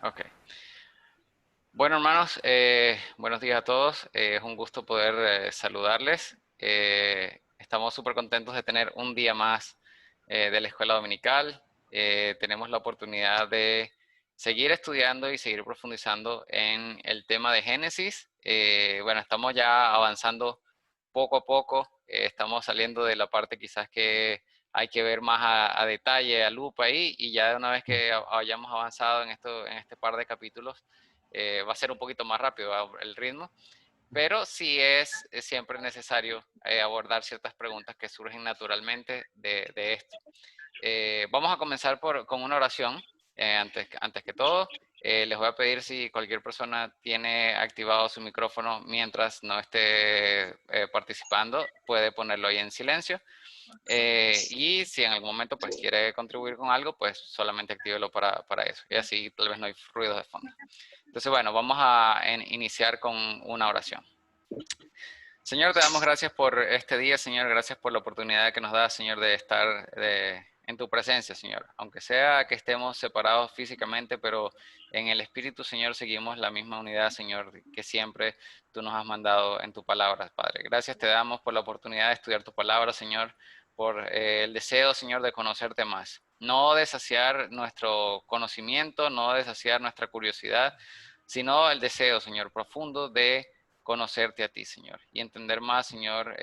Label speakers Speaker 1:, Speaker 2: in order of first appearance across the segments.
Speaker 1: Ok. Bueno, hermanos, buenos días a todos. Es un gusto poder saludarles. Estamos súper contentos de tener un día más de la escuela dominical. Tenemos la oportunidad de seguir estudiando y seguir profundizando en el tema de Génesis. Bueno, estamos ya avanzando poco a poco. Estamos saliendo de la parte quizás que hay que ver más a detalle, a lupa ahí, y ya de una vez que hayamos avanzado en este par de capítulos, va a ser un poquito más rápido el ritmo, pero sí es siempre necesario abordar ciertas preguntas que surgen naturalmente de esto. Vamos a comenzar con una oración. Antes que todo, les voy a pedir si cualquier persona tiene activado su micrófono mientras no esté participando, puede ponerlo ahí en silencio. Y si en algún momento pues quiere contribuir con algo, pues solamente actívelo para eso. Y así tal vez no hay ruidos de fondo. Entonces, bueno, vamos a iniciar con una oración. Señor, te damos gracias por este día, Señor. Gracias por la oportunidad que nos da, Señor, de estar en tu presencia, Señor. Aunque sea que estemos separados físicamente, pero en el Espíritu, Señor, seguimos la misma unidad, Señor, que siempre tú nos has mandado en tu palabra, Padre. Gracias te damos por la oportunidad de estudiar tu palabra, Señor, por el deseo, Señor, de conocerte más. No de saciar nuestro conocimiento, no de saciar nuestra curiosidad, sino el deseo, Señor, profundo de conocerte a ti, Señor, y entender más, Señor,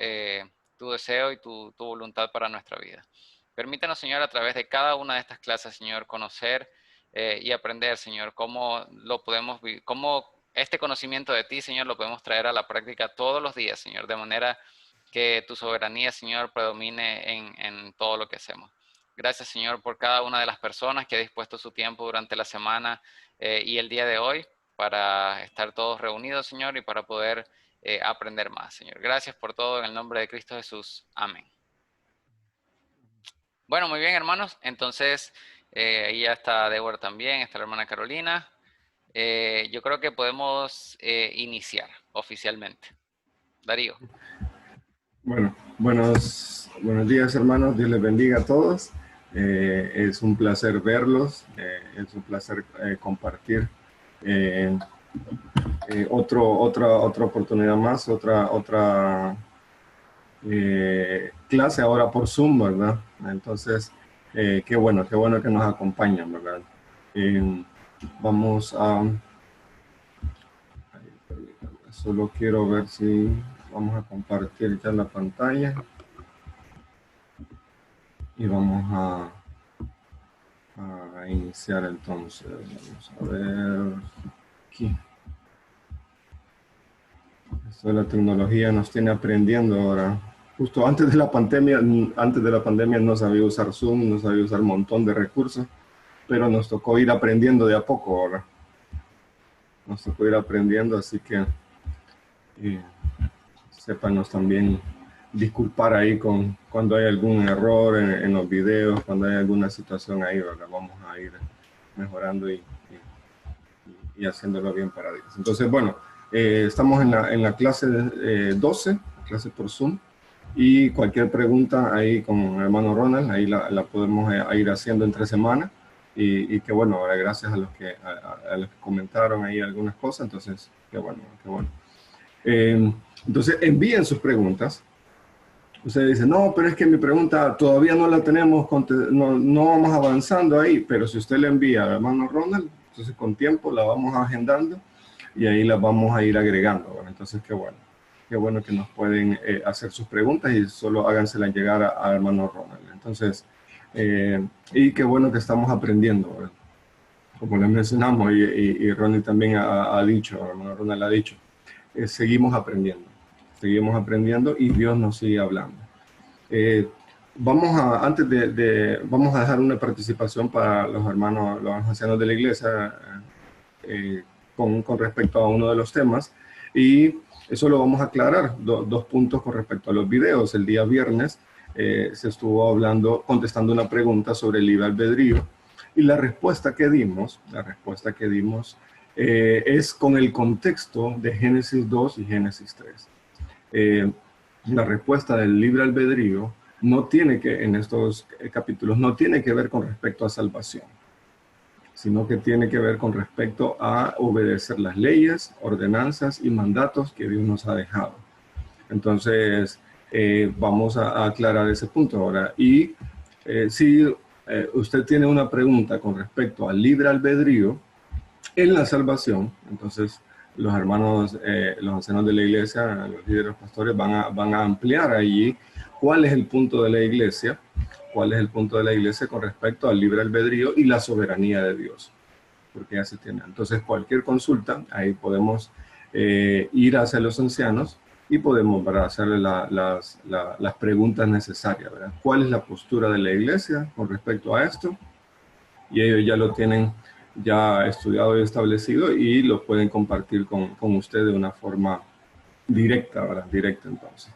Speaker 1: tu deseo y tu voluntad para nuestra vida. Permítanos, Señor, a través de cada una de estas clases, Señor, conocer y aprender, Señor, cómo lo podemos vivir, cómo este conocimiento de ti, Señor, lo podemos traer a la práctica todos los días, Señor, de manera que tu soberanía, Señor, predomine en todo lo que hacemos. Gracias, Señor, por cada una de las personas que ha dispuesto su tiempo durante la semana y el día de hoy para estar todos reunidos, Señor, y para poder aprender más, Señor. Gracias por todo en el nombre de Cristo Jesús. Amén. Bueno, muy bien, hermanos. Entonces, ahí ya está Débora también, está la hermana Carolina. Yo creo que podemos iniciar oficialmente. Darío.
Speaker 2: Bueno, buenos días hermanos, Dios les bendiga a todos. Es un placer verlos, es un placer compartir eh, otra oportunidad más, otra clase ahora por Zoom, ¿verdad? Entonces, qué bueno que nos acompañan, ¿verdad? Vamos a... Solo quiero ver si vamos a compartir ya la pantalla. Y vamos a iniciar entonces. Vamos a ver aquí. Esto de la tecnología nos tiene aprendiendo ahora. Justo antes de la pandemia no sabía usar Zoom, no sabía usar un montón de recursos, pero nos tocó ir aprendiendo de a poco ahora. Nos tocó ir aprendiendo, así que sépanos también disculpar ahí cuando hay algún error en los videos, cuando hay alguna situación ahí, ¿verdad? Vamos a ir mejorando y haciéndolo bien para Dios. Entonces, bueno, estamos en la clase 12, clase por Zoom, y cualquier pregunta ahí con el hermano Ronald, ahí la podemos ir haciendo entre semana, y que bueno, ahora gracias a los a los que comentaron ahí algunas cosas, entonces, qué bueno, qué bueno. Entonces, envíen sus preguntas. Usted dice, no, pero es que mi pregunta todavía no la tenemos, no vamos avanzando ahí, pero si usted le envía al hermano Ronald, entonces con tiempo la vamos agendando y ahí la vamos a ir agregando. ¿Verdad? Entonces, qué bueno que nos pueden hacer sus preguntas y solo háganselas llegar al hermano Ronald. Entonces, y qué bueno que estamos aprendiendo, ¿verdad? Como les mencionamos y Ronald también ha dicho, el hermano Ronald ha dicho, seguimos aprendiendo y Dios nos sigue hablando. Vamos a dejar una participación para los hermanos, los ancianos de la iglesia con respecto a uno de los temas, y eso lo vamos a aclarar, dos puntos con respecto a los videos. El día viernes se estuvo contestando una pregunta sobre el libre albedrío, y la respuesta que dimos es con el contexto de Génesis 2 y Génesis 3. La respuesta del libre albedrío en estos capítulos no tiene que ver con respecto a salvación. sino que tiene que ver con respecto a obedecer las leyes, ordenanzas y mandatos que Dios nos ha dejado. Entonces, vamos a aclarar ese punto ahora. Y si usted tiene una pregunta con respecto al libre albedrío en la salvación, entonces los hermanos, los ancianos de la iglesia, los líderes pastores van a ampliar allí cuál es el punto de la iglesia, cuál es el punto de la iglesia con respecto al libre albedrío y la soberanía de Dios, porque ya se tiene. Entonces, cualquier consulta, ahí podemos ir hacia los ancianos y podemos, ¿verdad?, hacerle las preguntas necesarias, ¿verdad? ¿Cuál es la postura de la iglesia con respecto a esto? Y ellos ya lo tienen ya estudiado y establecido y lo pueden compartir con usted de una forma directa, ¿verdad? Directa, entonces.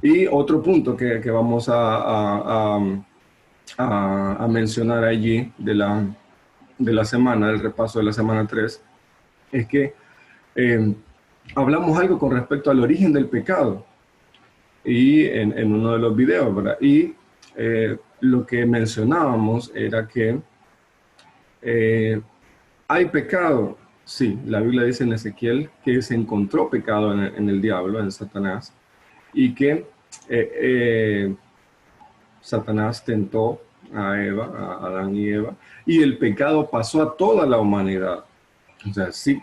Speaker 2: Y otro punto que vamos a mencionar allí de la semana, del repaso de la semana 3, es que hablamos algo con respecto al origen del pecado y en uno de los videos, ¿verdad? Y lo que mencionábamos era que hay pecado. Sí, la Biblia dice en Ezequiel que se encontró pecado en el diablo, en Satanás, y que Satanás tentó a Eva, a Adán y Eva, y el pecado pasó a toda la humanidad. O sea, sí,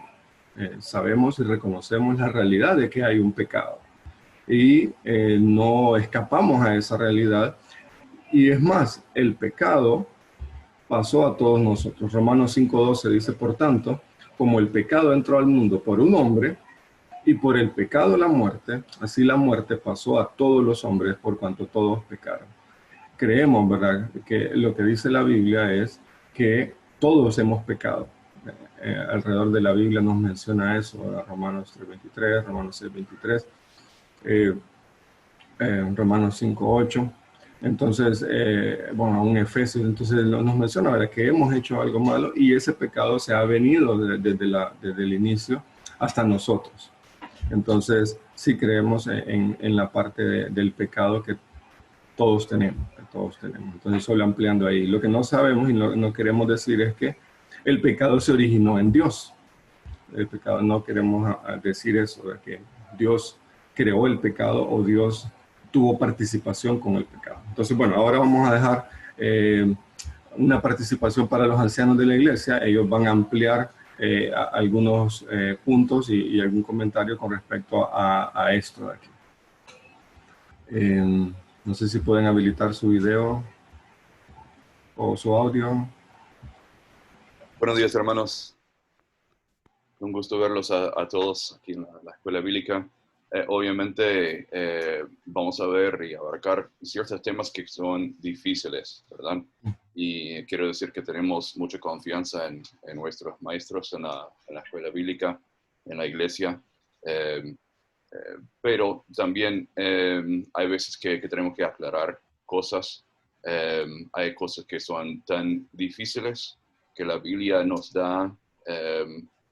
Speaker 2: sabemos y reconocemos la realidad de que hay un pecado y no escapamos a esa realidad. Y es más, el pecado pasó a todos nosotros. Romanos 5:12 dice, por tanto, como el pecado entró al mundo por un hombre y por el pecado la muerte, así la muerte pasó a todos los hombres por cuanto todos pecaron. Creemos, ¿verdad?, que lo que dice la Biblia es que todos hemos pecado. Alrededor de la Biblia nos menciona eso, ¿verdad? Romanos 3:23, Romanos 6:23, Romanos 5:8. Entonces, bueno, aún Efesios, entonces nos menciona, ¿verdad?, que hemos hecho algo malo y ese pecado se ha venido desde el inicio hasta nosotros. Entonces, sí creemos en la parte del pecado que todos tenemos, que todos tenemos. Entonces, solo ampliando ahí. Lo que no sabemos y no queremos decir es que el pecado se originó en Dios. El pecado, no queremos decir eso, de que Dios creó el pecado o Dios tuvo participación con el pecado. Entonces, bueno, ahora vamos a dejar una participación para los ancianos de la iglesia. Ellos van a ampliar algunos puntos y algún comentario con respecto a esto de aquí. No sé si pueden habilitar su video o su audio.
Speaker 3: Buenos días, hermanos. Un gusto verlos a todos aquí en la Escuela Bíblica. Obviamente vamos a ver y abarcar ciertos temas que son difíciles, ¿verdad? Y quiero decir que tenemos mucha confianza en nuestros maestros en la Escuela Bíblica, en la iglesia. Pero también hay veces que tenemos que aclarar cosas. Hay cosas que son tan difíciles que la Biblia nos da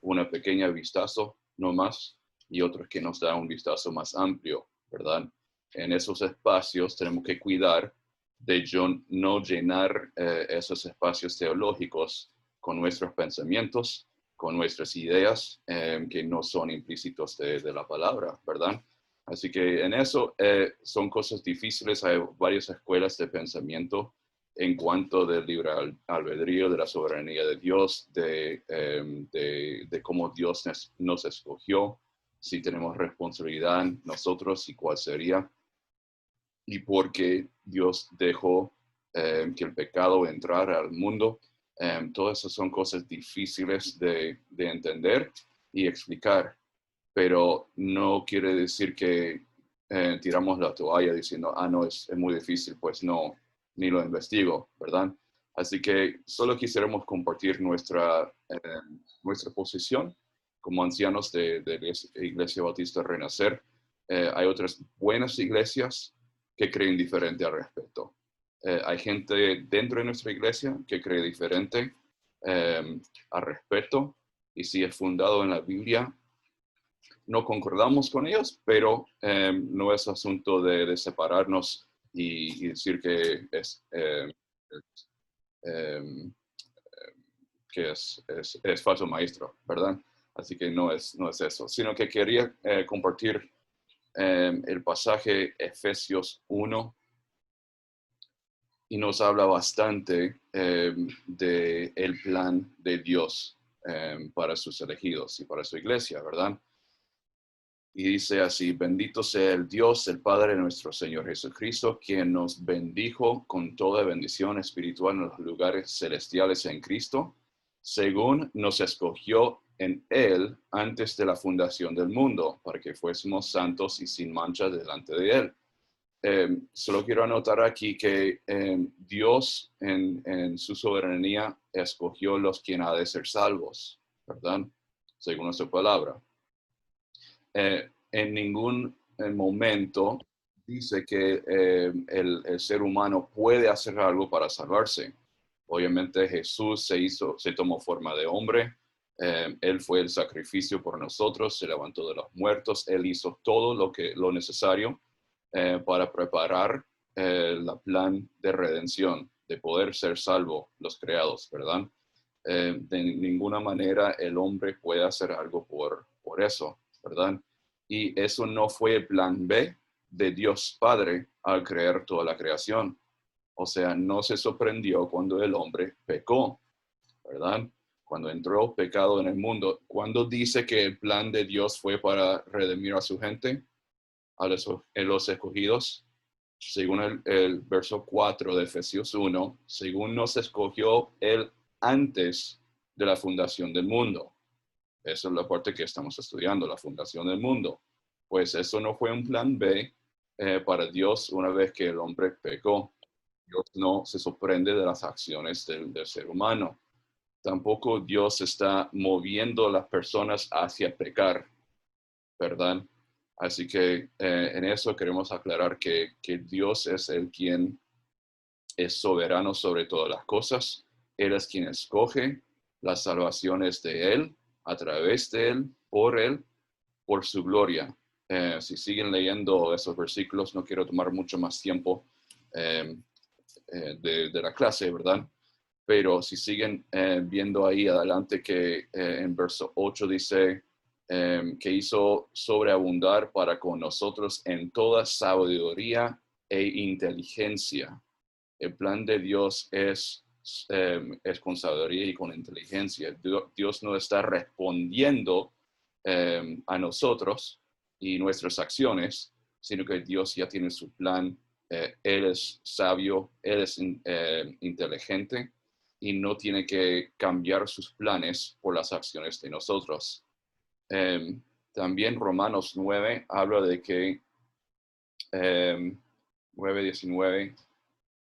Speaker 3: una pequeña vistazo, no más, y otros que nos da un vistazo más amplio, ¿verdad? En esos espacios tenemos que cuidar de no llenar esos espacios teológicos con nuestros pensamientos, con nuestras ideas que no son implícitos de la palabra, ¿verdad? Así que en eso son cosas difíciles. Hay varias escuelas de pensamiento en cuanto del libre albedrío, de la soberanía de Dios, de cómo Dios nos escogió, si tenemos responsabilidad nosotros y cuál sería, y por qué Dios dejó que el pecado entrara al mundo. Todas esas son cosas difíciles de entender y explicar, pero no quiere decir que tiramos la toalla diciendo, no, es muy difícil, pues no, ni lo investigo, ¿verdad? Así que solo quisiéramos compartir nuestra posición como ancianos de la Iglesia Bautista Renacer. Hay otras buenas iglesias que creen diferente al respecto. Hay gente dentro de nuestra iglesia que cree diferente al respecto, y si es fundado en la Biblia, no concordamos con ellos, pero no es asunto de separarnos y decir que que es falso maestro, ¿verdad? Así que no es eso, sino que quería compartir el pasaje Efesios 1 y nos habla bastante del plan de Dios para sus elegidos y para su iglesia, ¿verdad? Y dice así: bendito sea el Dios, el Padre de nuestro Señor Jesucristo, quien nos bendijo con toda bendición espiritual en los lugares celestiales en Cristo, según nos escogió en Él antes de la fundación del mundo, para que fuésemos santos y sin mancha delante de Él. Solo quiero anotar aquí que Dios en su soberanía escogió los quienes ha de ser salvos, ¿verdad? Según su palabra. En ningún momento dice que el ser humano puede hacer algo para salvarse. Obviamente Jesús se tomó forma de hombre, Él fue el sacrificio por nosotros, se levantó de los muertos, Él hizo todo lo necesario para preparar el plan de redención, de poder ser salvo los creados, ¿verdad? De ninguna manera el hombre puede hacer algo por eso, ¿verdad? Y eso no fue el plan B de Dios Padre al crear toda la creación. O sea, no se sorprendió cuando el hombre pecó, ¿verdad? Cuando entró pecado en el mundo. Cuando dice que el plan de Dios fue para redimir a su gente, a los escogidos, según el verso 4 de Efesios 1, según nos escogió Él antes de la fundación del mundo. Esa es la parte que estamos estudiando, la fundación del mundo. Pues eso no fue un plan B para Dios una vez que el hombre pecó. Dios no se sorprende de las acciones del ser humano. Tampoco Dios está moviendo a las personas hacia pecar, ¿verdad? Así que en eso queremos aclarar que Dios es el quien es soberano sobre todas las cosas. Él es quien escoge las salvaciones de Él, a través de Él, por su gloria. Si siguen leyendo esos versículos, no quiero tomar mucho más tiempo de la clase, ¿verdad? Pero si siguen viendo ahí adelante que en verso 8 dice que hizo sobreabundar para con nosotros en toda sabiduría e inteligencia. El plan de Dios es con sabiduría y con inteligencia. Dios no está respondiendo a nosotros y nuestras acciones, sino que Dios ya tiene su plan. Él es sabio, Él es inteligente y no tiene que cambiar sus planes por las acciones de nosotros. También Romanos 9 habla de que 9:19,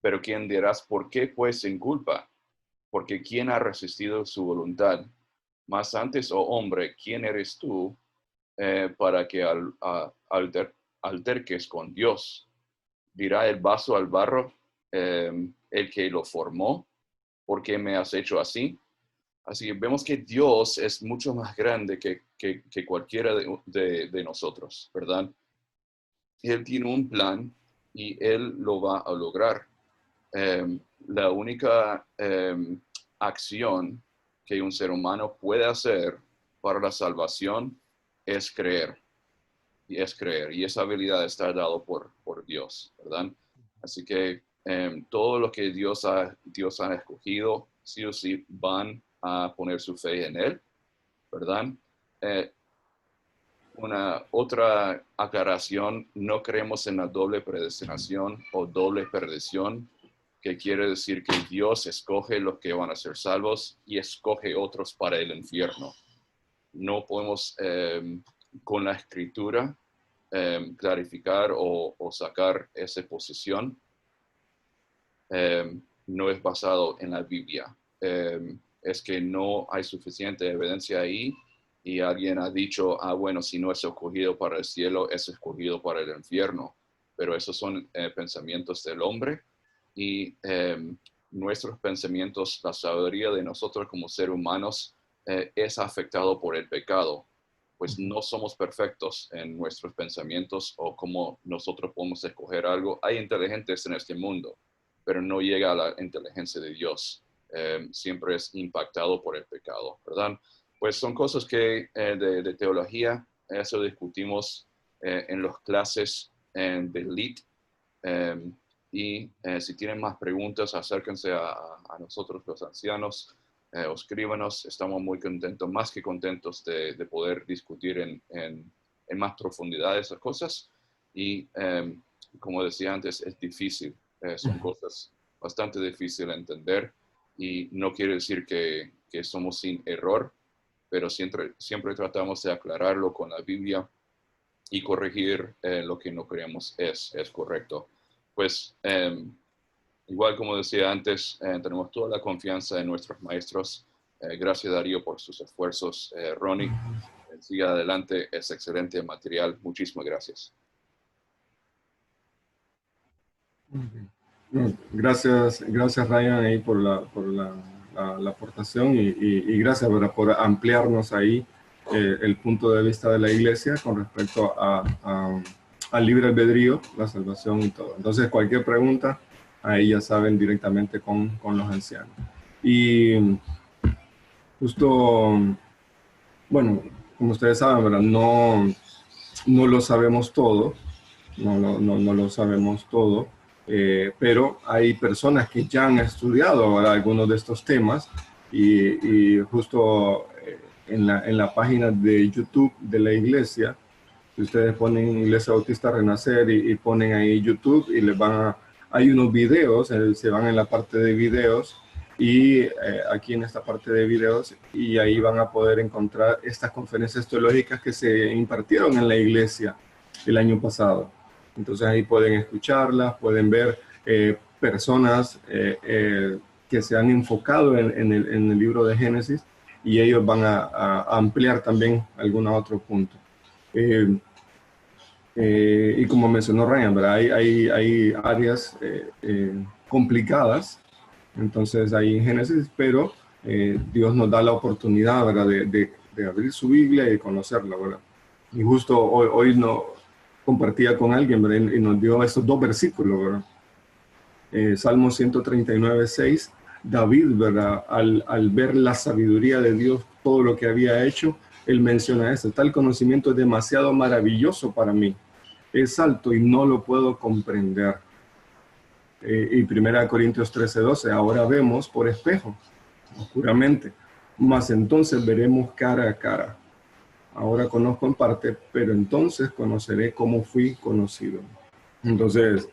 Speaker 3: pero ¿quién dirás por qué pues sin culpa? Porque ¿quién ha resistido su voluntad? Más antes, oh hombre, ¿quién eres tú para que alterques con Dios? Dirá el vaso al barro, el que lo formó, ¿por qué me has hecho así? Así que vemos que Dios es mucho más grande que cualquiera de nosotros, ¿verdad? Él tiene un plan y Él lo va a lograr. La única acción que un ser humano puede hacer para la salvación es creer. Y es creer. Y esa habilidad está dada por Dios, ¿verdad? Así que todo lo que Dios ha escogido, sí o sí van a poner su fe en Él, ¿verdad? Una otra aclaración: no creemos en la doble predestinación o doble perdición, que quiere decir que Dios escoge los que van a ser salvos y escoge otros para el infierno. No podemos con la escritura clarificar o sacar esa posición. No es basado en la Biblia. Es que no hay suficiente evidencia ahí y alguien ha dicho, bueno, si no es escogido para el cielo, es escogido para el infierno. Pero esos son pensamientos del hombre y nuestros pensamientos, la sabiduría de nosotros como seres humanos es afectado por el pecado. Pues no somos perfectos en nuestros pensamientos o cómo nosotros podemos escoger algo. Hay inteligentes en este mundo, pero no llega a la inteligencia de Dios. siempre es impactado por el pecado, ¿verdad? Pues son cosas que de teología, eso discutimos en las clases de LEAD. Y si tienen más preguntas, acérquense a nosotros los ancianos, o escríbanos. Estamos muy contentos, más que contentos de poder discutir en más profundidad esas cosas. Y como decía antes, es difícil, son cosas bastante difíciles de entender, y no quiere decir que somos sin error, pero siempre tratamos de aclararlo con la Biblia y corregir lo que no creemos es correcto. Pues igual como decía antes, tenemos toda la confianza en nuestros maestros. Gracias, Darío, por sus esfuerzos. Ronnie, siga adelante, es excelente material. Muchísimas gracias.
Speaker 2: Gracias Ryan ahí por la aportación y gracias, ¿verdad?, por ampliarnos ahí el punto de vista de la iglesia con respecto al libre albedrío, la salvación y todo. Entonces, cualquier pregunta, ahí ya saben, directamente con los ancianos. Y justo, bueno, como ustedes saben, ¿verdad?, no lo sabemos todo, no lo sabemos todo, pero hay personas que ya han estudiado, ¿verdad?, algunos de estos temas, y justo en la página de YouTube de la iglesia, si ustedes ponen Iglesia Bautista Renacer y ponen ahí YouTube, y les hay unos videos, se van en la parte de videos, y aquí en esta parte de videos, y ahí van a poder encontrar estas conferencias teológicas que se impartieron en la iglesia el año pasado. Entonces ahí pueden escucharlas, pueden ver personas que se han enfocado en el libro de Génesis, y ellos van a ampliar también algún otro punto. Y como mencionó Ryan, ¿verdad?, hay áreas complicadas, entonces ahí en Génesis, pero Dios nos da la oportunidad, ¿verdad?, de abrir su Biblia y de conocerla, ¿verdad? Y justo hoy compartía con alguien, ¿verdad?, y nos dio estos dos versículos, ¿verdad? Salmo 139:6, David, ¿verdad?, al ver la sabiduría de Dios, todo lo que había hecho, él menciona esto: tal conocimiento es demasiado maravilloso para mí, es alto y no lo puedo comprender. Y 1 Corintios 13:12, ahora vemos por espejo, oscuramente, mas entonces veremos cara a cara. Ahora conozco en parte, pero entonces conoceré como fui conocido. Entonces,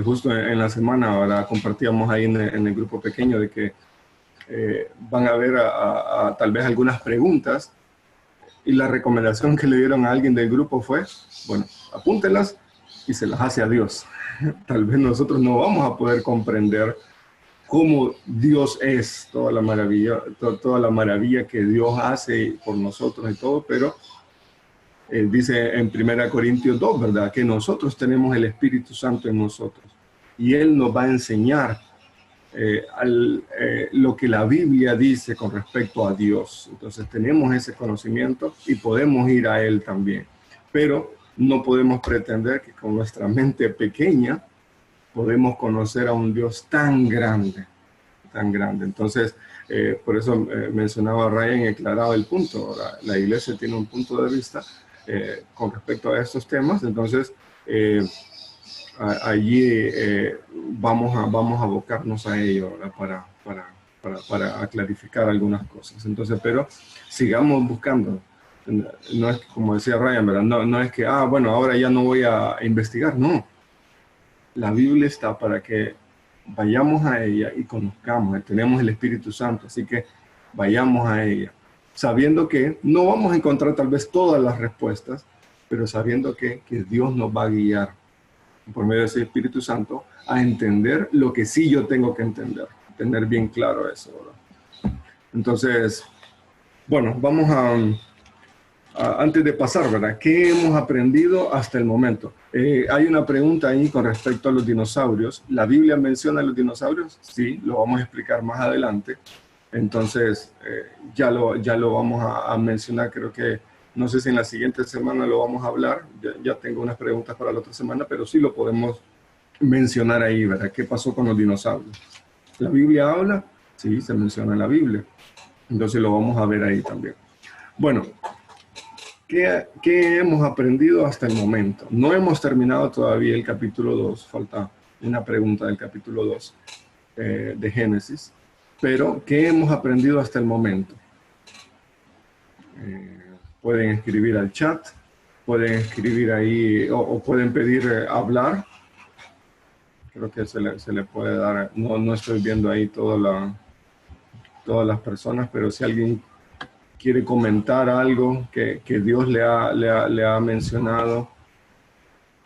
Speaker 2: justo en la semana, ahora compartíamos ahí en el grupo pequeño de que van a haber tal vez algunas preguntas, y la recomendación que le dieron a alguien del grupo fue, bueno, apúntelas y se las hace a Dios. Tal vez nosotros no vamos a poder comprender cómo Dios es, toda la maravilla que Dios hace por nosotros y todo, pero dice en 1 Corintios 2, ¿verdad?, que nosotros tenemos el Espíritu Santo en nosotros, y Él nos va a enseñar lo que la Biblia dice con respecto a Dios. Entonces tenemos ese conocimiento y podemos ir a Él también, pero no podemos pretender que con nuestra mente pequeña podemos conocer a un Dios tan grande, tan grande. Entonces, por eso mencionaba Ryan y aclaraba el punto. La iglesia tiene un punto de vista con respecto a estos temas. Entonces, allí vamos a abocarnos a ello, ¿verdad?, para clarificar algunas cosas. Entonces, pero sigamos buscando. No es como decía Ryan, ¿verdad?, no es que, bueno, ahora ya no voy a investigar. No, la Biblia está para que vayamos a ella y conozcamos. Tenemos el Espíritu Santo, así que vayamos a ella, sabiendo que no vamos a encontrar tal vez todas las respuestas, pero sabiendo que Dios nos va a guiar por medio de ese Espíritu Santo a entender lo que sí yo tengo que entender, tener bien claro eso, ¿verdad? Entonces, bueno, vamos antes de pasar, ¿verdad?, ¿qué hemos aprendido hasta el momento? Hay una pregunta ahí con respecto a los dinosaurios. ¿La Biblia menciona a los dinosaurios? Sí, lo vamos a explicar más adelante. Entonces, ya lo vamos a mencionar. Creo que, no sé si en la siguiente semana lo vamos a hablar. Ya tengo unas preguntas para la otra semana, pero sí lo podemos mencionar ahí, ¿verdad? ¿Qué pasó con los dinosaurios? ¿La Biblia habla? Sí, se menciona en la Biblia. Entonces lo vamos a ver ahí también. Bueno, ¿qué hemos aprendido hasta el momento? No hemos terminado todavía el capítulo 2, falta una pregunta del capítulo 2 de Génesis, pero ¿qué hemos aprendido hasta el momento? Pueden escribir al chat, pueden escribir ahí o pueden pedir hablar. Creo que se le puede dar, no estoy viendo ahí todas las personas, pero si alguien quiere comentar algo que Dios le ha mencionado,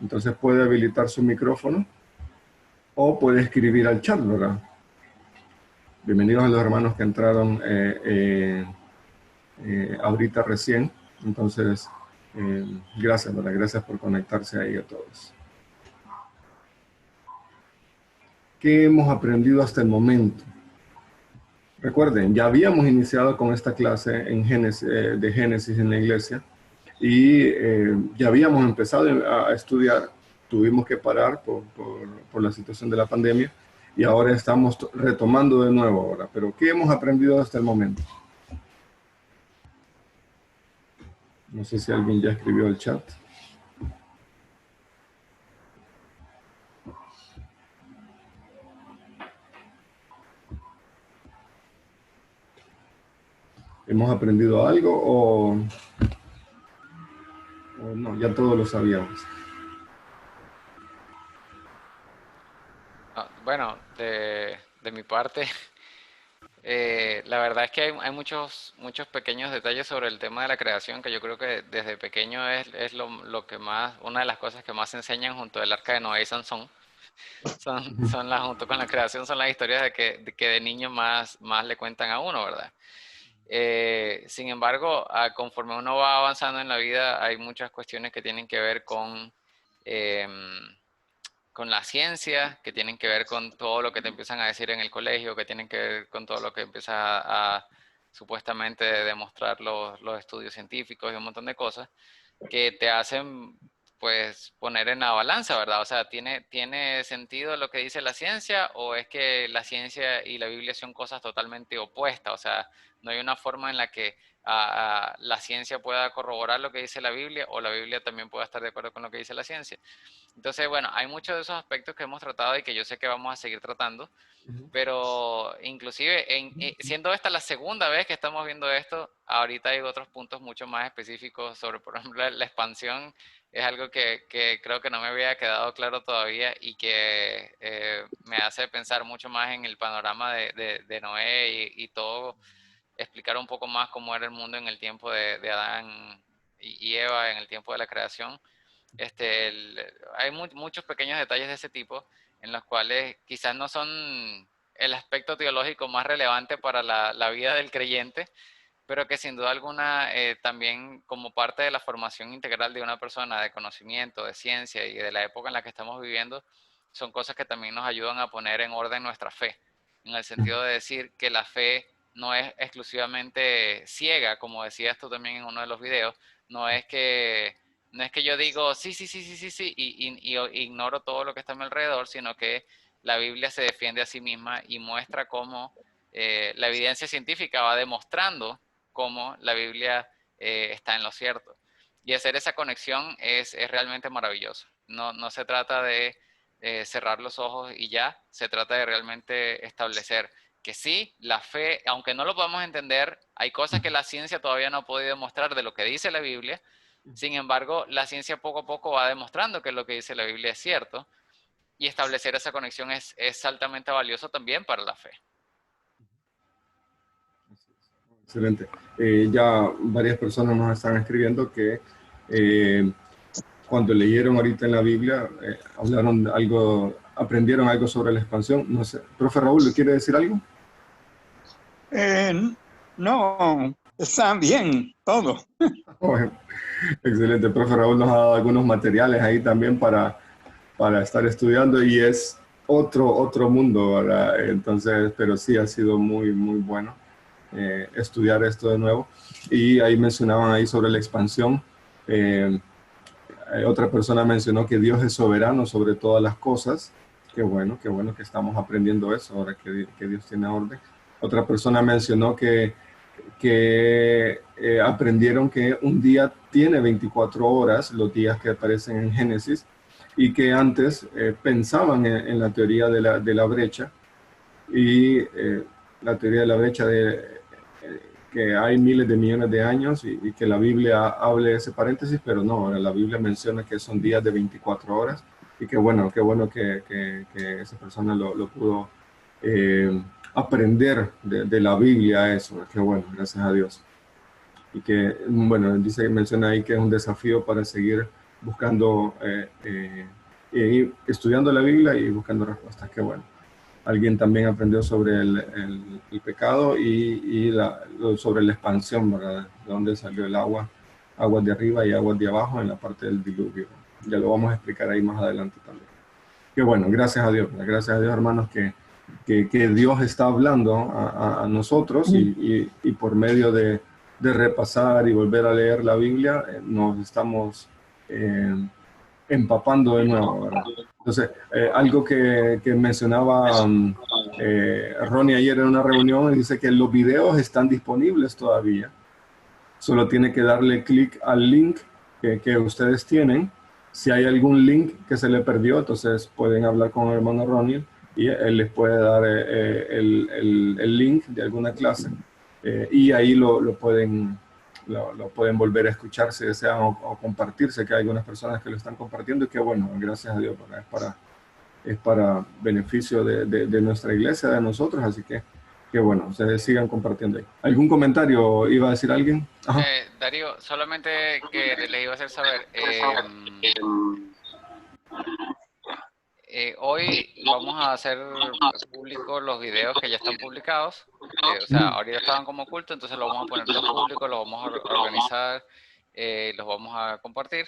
Speaker 2: entonces puede habilitar su micrófono o puede escribir al chat, ¿verdad? Bienvenidos a los hermanos que entraron ahorita recién. Entonces, gracias, ¿verdad? Gracias por conectarse ahí a todos. ¿Qué hemos aprendido hasta el momento? Recuerden, ya habíamos iniciado con esta clase de Génesis en la iglesia y ya habíamos empezado a estudiar. Tuvimos que parar por la situación de la pandemia y ahora estamos retomando de nuevo ahora. Pero ¿qué hemos aprendido hasta el momento? No sé si alguien ya escribió el chat. ¿Hemos aprendido algo o no? Ya todos lo sabíamos.
Speaker 1: Bueno, de mi parte, la verdad es que hay muchos pequeños detalles sobre el tema de la creación que yo creo que desde pequeño es lo que más, una de las cosas que más se enseñan junto al Arca de Noé y Sansón. Junto con la creación, son las historias de que de niño más le cuentan a uno, ¿verdad? Sin embargo, conforme uno va avanzando en la vida, hay muchas cuestiones que tienen que ver con la ciencia, que tienen que ver con todo lo que te empiezan a decir en el colegio, que tienen que ver con todo lo que empieza a supuestamente demostrar los estudios científicos y un montón de cosas que te hacen pues poner en la balanza, ¿verdad? O sea, ¿tiene sentido lo que dice la ciencia o es que la ciencia y la Biblia son cosas totalmente opuestas? O sea, no hay una forma en la que la ciencia pueda corroborar lo que dice la Biblia o la Biblia también pueda estar de acuerdo con lo que dice la ciencia. Entonces, bueno, hay muchos de esos aspectos que hemos tratado y que yo sé que vamos a seguir tratando, pero inclusive siendo esta la segunda vez que estamos viendo esto, ahorita hay otros puntos mucho más específicos sobre, por ejemplo, la expansión. Es algo que creo que no me había quedado claro todavía y que me hace pensar mucho más en el panorama de Noé y todo, explicar un poco más cómo era el mundo en el tiempo de Adán y Eva, en el tiempo de la creación. Hay muchos pequeños detalles de ese tipo en los cuales quizás no son el aspecto teológico más relevante para la vida del creyente, pero que sin duda alguna también como parte de la formación integral de una persona, de conocimiento, de ciencia y de la época en la que estamos viviendo, son cosas que también nos ayudan a poner en orden nuestra fe, en el sentido de decir que la fe no es exclusivamente ciega, como decías tú también en uno de los videos, no es que, no es que yo digo sí, sí, sí, sí, sí, sí, y ignoro todo lo que está a mi alrededor, sino que la Biblia se defiende a sí misma y muestra cómo la evidencia científica va demostrando cómo la Biblia está en lo cierto. Y hacer esa conexión es realmente maravilloso. No se trata de cerrar los ojos y ya, se trata de realmente establecer que sí, la fe, aunque no lo podamos entender, hay cosas que la ciencia todavía no ha podido demostrar de lo que dice la Biblia. Sin embargo, la ciencia poco a poco va demostrando que lo que dice la Biblia es cierto y establecer esa conexión es altamente valioso también para la fe.
Speaker 2: Excelente. Ya varias personas nos están escribiendo que cuando leyeron ahorita en la Biblia, aprendieron algo sobre la expansión. No sé, profe Raúl, ¿le quiere decir algo?
Speaker 4: No, está bien todo.
Speaker 2: Bueno, excelente, profe Raúl nos ha dado algunos materiales ahí también para estar estudiando y es otro mundo, ¿verdad? Entonces, pero sí ha sido muy, muy bueno estudiar esto de nuevo. Y ahí mencionaban ahí sobre la expansión. Otra persona mencionó que Dios es soberano sobre todas las cosas. Qué bueno que estamos aprendiendo eso ahora que Dios tiene orden. Otra persona mencionó que aprendieron que un día tiene 24 horas, los días que aparecen en Génesis, y que antes pensaban en la teoría de la brecha, y la teoría de la brecha que hay miles de millones de años y que la Biblia hable de ese paréntesis, pero no, la Biblia menciona que son días de 24 horas, y qué bueno que esa persona lo pudo aprender de la Biblia eso, qué bueno, gracias a Dios. Y que, bueno, menciona ahí que es un desafío para seguir buscando, estudiando la Biblia y buscando respuestas, qué bueno. Alguien también aprendió sobre el pecado y sobre la expansión, ¿verdad? De dónde salió el agua, aguas de arriba y aguas de abajo en la parte del diluvio. Ya lo vamos a explicar ahí más adelante también. Qué bueno, gracias a Dios, hermanos, que Dios está hablando a nosotros y por medio de repasar y volver a leer la Biblia, nos estamos empapando de nuevo, ¿verdad? Entonces, algo que mencionaba Ronnie ayer en una reunión, dice que los videos están disponibles todavía. Solo tiene que darle clic al link que ustedes tienen. Si hay algún link que se le perdió, entonces pueden hablar con el hermano Ronnie y él les puede dar el link de alguna clase y ahí lo pueden volver a escuchar si desean o compartirse, que hay algunas personas que lo están compartiendo y que bueno, gracias a Dios, es para beneficio de nuestra iglesia, de nosotros, así que bueno, ustedes sigan compartiendo ahí. ¿Algún comentario iba a decir alguien? Ajá.
Speaker 1: Darío, solamente que les iba a hacer saber, hoy vamos a hacer públicos los videos que ya están publicados. O sea, ahorita estaban como ocultos, entonces los vamos a poner todos públicos, los vamos a organizar, los vamos a compartir.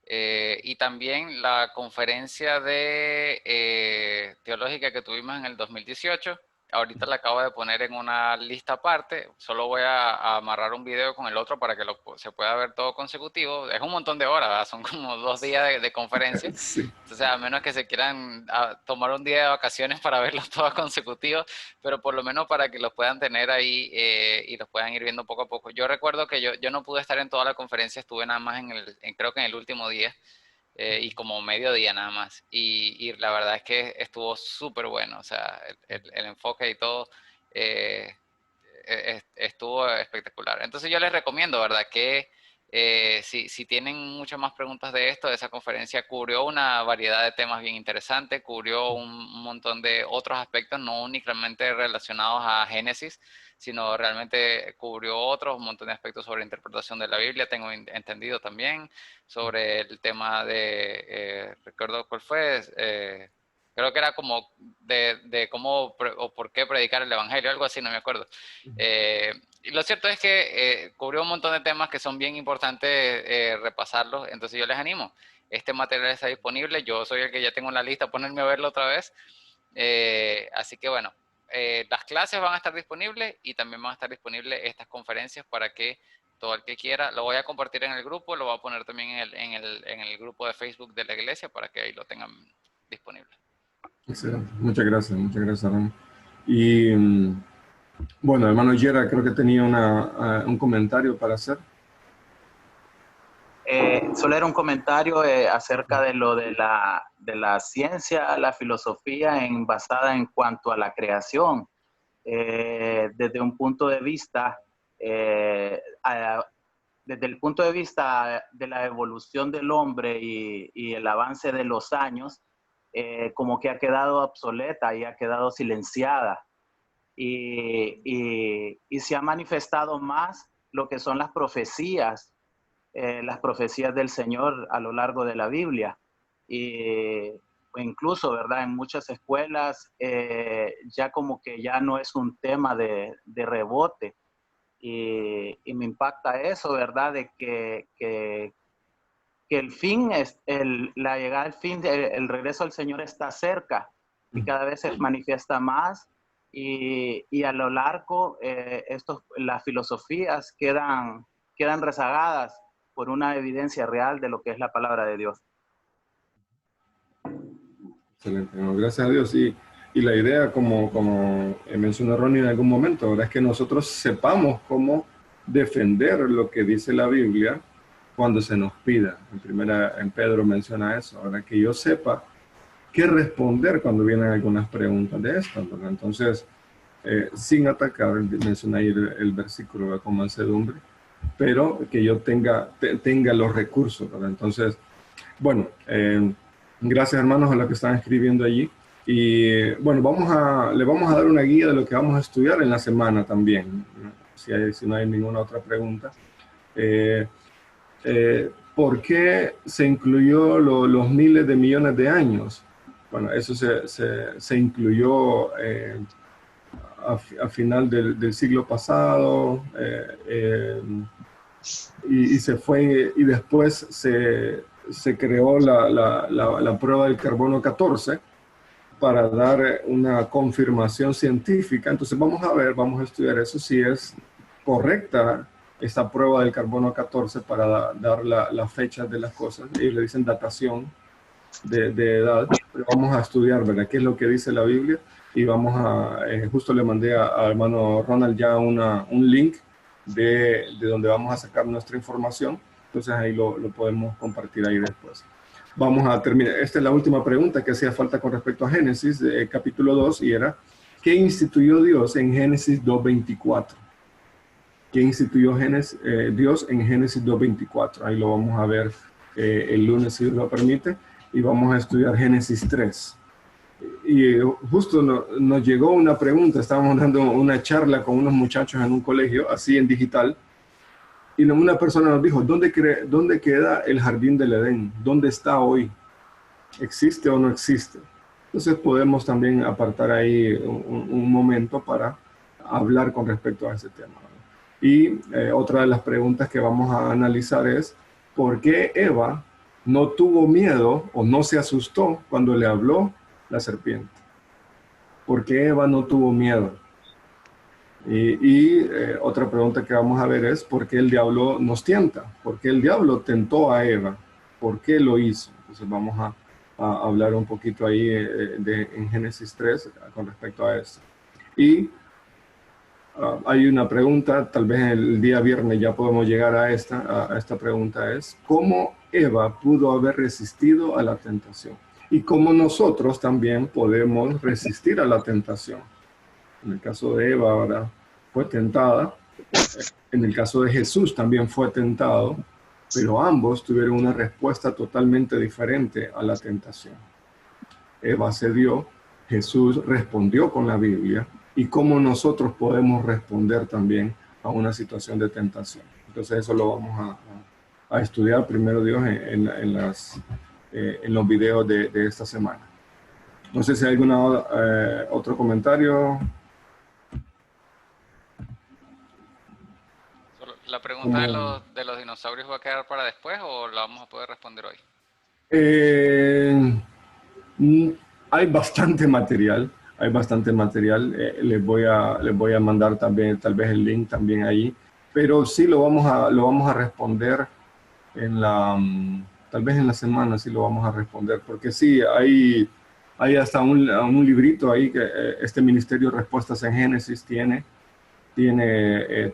Speaker 1: Y también la conferencia de teológica que tuvimos en el 2018, ahorita la acabo de poner en una lista aparte, solo voy a amarrar un video con el otro para que se pueda ver todo consecutivo. Es un montón de horas, ¿verdad? Son como 2 días de conferencia.
Speaker 2: Sí.
Speaker 1: Entonces, a menos que se quieran tomar un día de vacaciones para verlos todos consecutivos, pero por lo menos para que los puedan tener ahí y los puedan ir viendo poco a poco. Yo recuerdo que yo no pude estar en toda la conferencia, estuve nada más creo que en el último día y como medio día nada más. Y la verdad es que estuvo súper bueno, o sea, el enfoque y todo estuvo espectacular. Entonces yo les recomiendo, ¿verdad? Que si tienen muchas más preguntas de esto, esa conferencia cubrió una variedad de temas bien interesantes, cubrió un montón de otros aspectos, no únicamente relacionados a Génesis, sino realmente cubrió un montón de aspectos sobre interpretación de la Biblia, tengo entendido también, sobre el tema de, recuerdo cuál fue, creo que era como de cómo o por qué predicar el Evangelio, algo así, no me acuerdo. Y lo cierto es que cubrió un montón de temas que son bien importantes repasarlos, entonces yo les animo. Este material está disponible, yo soy el que ya tengo en la lista, ponerme a verlo otra vez. Así que bueno, las clases van a estar disponibles y también van a estar disponibles estas conferencias para que todo el que quiera, lo voy a compartir en el grupo, lo voy a poner también en el grupo de Facebook de la iglesia para que ahí lo tengan disponible.
Speaker 2: Excelente. Muchas gracias, Ron. Y bueno, hermano Yera, creo que tenía un comentario para hacer.
Speaker 5: Solo era un comentario acerca de lo de la ciencia, la filosofía basada en cuanto a la creación. Desde un punto de vista, desde el punto de vista de la evolución del hombre y el avance de los años, como que ha quedado obsoleta y ha quedado silenciada. Y se ha manifestado más lo que son las profecías del Señor a lo largo de la Biblia. Incluso, ¿verdad? En muchas escuelas ya como que ya no es un tema de rebote. Y me impacta eso, ¿verdad? De que el fin, la llegada al fin, el regreso al Señor está cerca y cada vez se manifiesta más. Y a lo largo las filosofías quedan rezagadas por una evidencia real de lo que es la palabra de Dios.
Speaker 2: Excelente, no, gracias a Dios. Y Y la idea, como mencionó Ronnie en algún momento, ¿verdad? Es que nosotros sepamos cómo defender lo que dice la Biblia cuando se nos pida. En Pedro menciona eso, ¿verdad? Que yo sepa qué responder cuando vienen algunas preguntas de estas, ¿verdad? Entonces, sin atacar, menciona ahí el versículo, ¿verdad? Con mansedumbre, pero que yo tenga los recursos, ¿verdad? Entonces, bueno, gracias hermanos a los que están escribiendo allí. Y bueno, le vamos a dar una guía de lo que vamos a estudiar en la semana también, ¿no? Si no hay ninguna otra pregunta. ¿Por qué se incluyó los miles de millones de años? Bueno, eso se incluyó a final del siglo pasado y se fue, y después se creó la prueba del carbono 14 para dar una confirmación científica. Entonces vamos a estudiar eso, si es correcta esta prueba del carbono 14 para dar la fecha de las cosas. Ellos le dicen datación de edad, pero vamos a estudiar, ¿verdad? ¿Qué es lo que dice la Biblia? Y vamos justo le mandé al hermano Ronald ya un link de donde vamos a sacar nuestra información. Entonces ahí lo podemos compartir ahí después. Vamos a terminar. Esta es la última pregunta que hacía falta con respecto a Génesis, capítulo 2, y era, ¿qué instituyó Dios en Génesis 2.24? ¿Qué instituyó Dios en Génesis 2.24? Ahí lo vamos a ver el lunes, si Dios lo permite, y vamos a estudiar Génesis 3. Y justo nos llegó una pregunta, estábamos dando una charla con unos muchachos en un colegio, así en digital, y una persona nos dijo, ¿dónde queda el jardín del Edén? ¿Dónde está hoy? ¿Existe o no existe? Entonces podemos también apartar ahí un momento para hablar con respecto a ese tema. Y otra de las preguntas que vamos a analizar es, ¿por qué Eva no tuvo miedo o no se asustó cuando le habló la serpiente? ¿Por qué Eva no tuvo miedo? Y otra pregunta que vamos a ver es, ¿por qué el diablo nos tienta? ¿Por qué el diablo tentó a Eva? ¿Por qué lo hizo? Entonces vamos a hablar un poquito ahí en Génesis 3 con respecto a esto. Y hay una pregunta, tal vez el día viernes ya podemos llegar a esta pregunta, es ¿cómo Eva pudo haber resistido a la tentación? Y cómo nosotros también podemos resistir a la tentación. En el caso de Eva, ahora fue tentada. En el caso de Jesús también fue tentado, pero ambos tuvieron una respuesta totalmente diferente a la tentación. Eva cedió, Jesús respondió con la Biblia, y cómo nosotros podemos responder también a una situación de tentación. Entonces eso lo vamos a estudiar, primero Dios, en los videos de esta semana. No sé si hay algún otro comentario.
Speaker 1: ¿La pregunta de los dinosaurios va a quedar para después o la vamos a poder responder hoy?
Speaker 2: Hay bastante material. Les voy a mandar también tal vez el link también ahí, pero sí lo vamos a responder tal vez en la semana, sí lo vamos a responder, porque sí, hay hasta un librito ahí que este Ministerio de Respuestas en Génesis tiene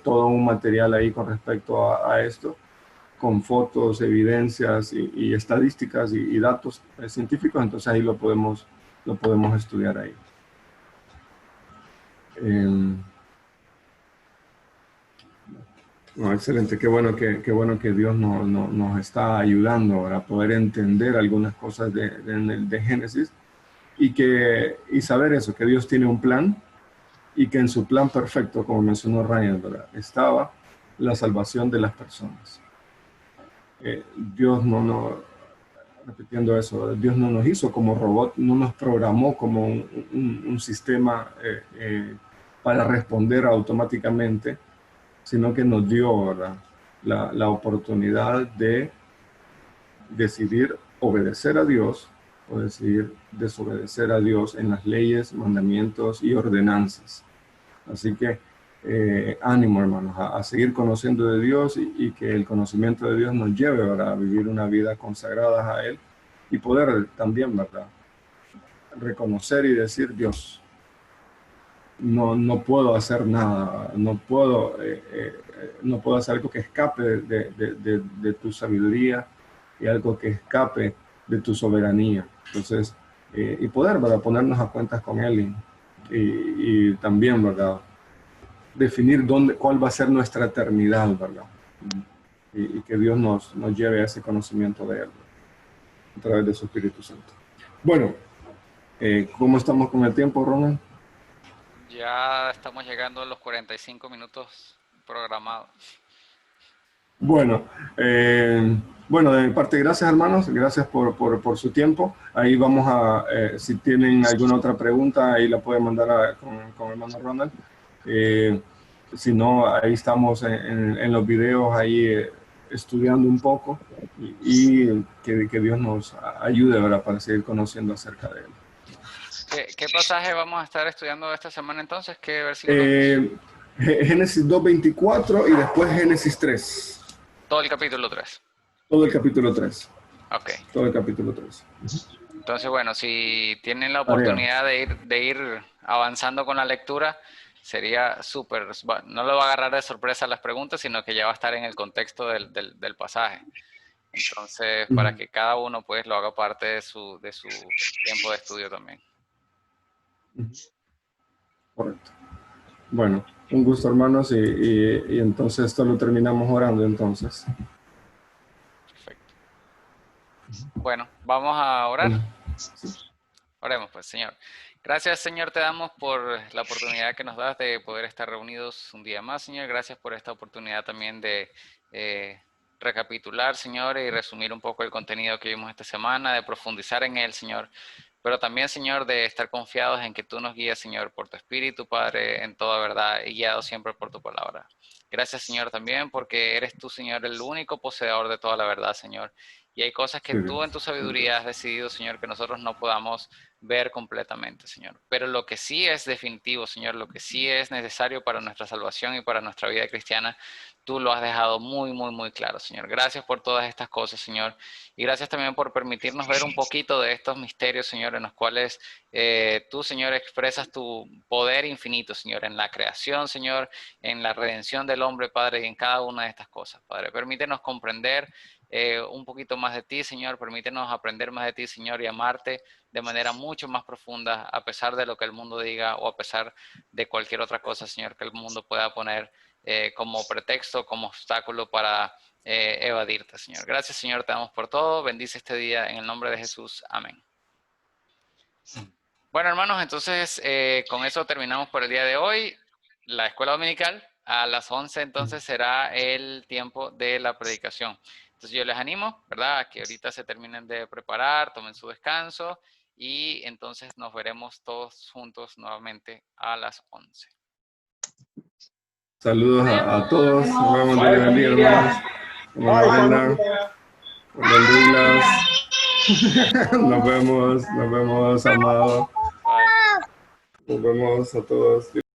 Speaker 2: todo un material ahí con respecto a esto, con fotos, evidencias y estadísticas y datos científicos. Entonces ahí lo podemos estudiar ahí. Excelente, qué bueno que Dios nos está ayudando para poder entender algunas cosas de Génesis y saber eso, que Dios tiene un plan y que en su plan perfecto, como mencionó Ryan, ¿verdad?, estaba la salvación de las personas. Dios repitiendo eso, Dios no nos hizo como robot, no nos programó como un sistema para responder automáticamente, sino que nos dio, ¿verdad?, la oportunidad de decidir obedecer a Dios o decidir desobedecer a Dios en las leyes, mandamientos y ordenanzas. Así que ánimo, hermanos, a seguir conociendo de Dios y que el conocimiento de Dios nos lleve, ¿verdad?, a vivir una vida consagrada a Él y poder también, ¿verdad?, reconocer y decir: Dios, no puedo hacer nada, no puedo hacer algo que escape de tu sabiduría y algo que escape de tu soberanía. Entonces, y poder, ¿verdad?, ponernos a cuentas con Él y también, ¿verdad?, definir cuál va a ser nuestra eternidad, ¿verdad? Y que Dios nos lleve a ese conocimiento de Él, ¿verdad?, a través de su Espíritu Santo. Bueno, ¿cómo estamos con el tiempo, Ronald?
Speaker 1: Ya estamos llegando a los 45 minutos programados.
Speaker 2: Bueno, de mi parte, gracias, hermanos, gracias por su tiempo. Ahí vamos si tienen alguna otra pregunta, ahí la pueden mandar con hermano Ronald. Si no, ahí estamos en los videos, ahí estudiando un poco y que Dios nos ayude, ¿verdad?, para seguir conociendo acerca de Él.
Speaker 1: ¿Qué pasaje vamos a estar estudiando esta semana entonces? ¿Qué versículos?
Speaker 2: Génesis 2:24 y después Génesis 3.
Speaker 1: Todo el capítulo 3.
Speaker 2: Todo el capítulo 3.
Speaker 1: Ok.
Speaker 2: Todo el capítulo 3.
Speaker 1: Entonces, bueno, si tienen la
Speaker 2: Tarea.
Speaker 1: oportunidad de ir avanzando con la lectura, sería súper. No lo va a agarrar de sorpresa las preguntas, sino que ya va a estar en el contexto del pasaje. Entonces, para que cada uno pues lo haga parte de su tiempo de estudio también.
Speaker 2: Correcto. Bueno, un gusto, hermanos, y entonces esto lo terminamos orando entonces.
Speaker 1: Perfecto. Bueno, vamos a orar.
Speaker 2: Sí.
Speaker 1: Oremos pues, Señor. Gracias, Señor, te damos por la oportunidad que nos das de poder estar reunidos un día más, Señor. Gracias por esta oportunidad también de recapitular, Señor, y resumir un poco el contenido que vimos esta semana, de profundizar en él, Señor. Pero también, Señor, de estar confiados en que tú nos guías, Señor, por tu Espíritu, Padre, en toda verdad y guiados siempre por tu palabra. Gracias, Señor, también porque eres tú, Señor, el único poseedor de toda la verdad, Señor. Y hay cosas que tú en tu sabiduría has decidido, Señor, que nosotros no podamos ver completamente, Señor. Pero lo que sí es definitivo, Señor, lo que sí es necesario para nuestra salvación y para nuestra vida cristiana, tú lo has dejado muy, muy, muy claro, Señor. Gracias por todas estas cosas, Señor. Y gracias también por permitirnos ver un poquito de estos misterios, Señor, en los cuales tú, Señor, expresas tu poder infinito, Señor, en la creación, Señor, en la redención del hombre, Padre, y en cada una de estas cosas, Padre. Permítenos comprender un poquito más de ti, Señor. Permítenos aprender más de ti, Señor, y amarte de manera mucho más profunda, a pesar de lo que el mundo diga o a pesar de cualquier otra cosa, Señor, que el mundo pueda poner como pretexto, como obstáculo para evadirte, Señor. Gracias, Señor, te damos por todo. Bendice este día en el nombre de Jesús. Amén. Bueno, hermanos, entonces con eso terminamos por el día de hoy. La escuela dominical a las 11 entonces será el tiempo de la predicación. Entonces yo les animo, ¿verdad?, a que ahorita se terminen de preparar, tomen su descanso y entonces nos veremos todos juntos nuevamente a las 11.
Speaker 2: Saludos a todos. Nos vemos de día, hermanos. Brenda, Douglas. Nos vemos, amado.
Speaker 1: Bye.
Speaker 2: Nos vemos a todos.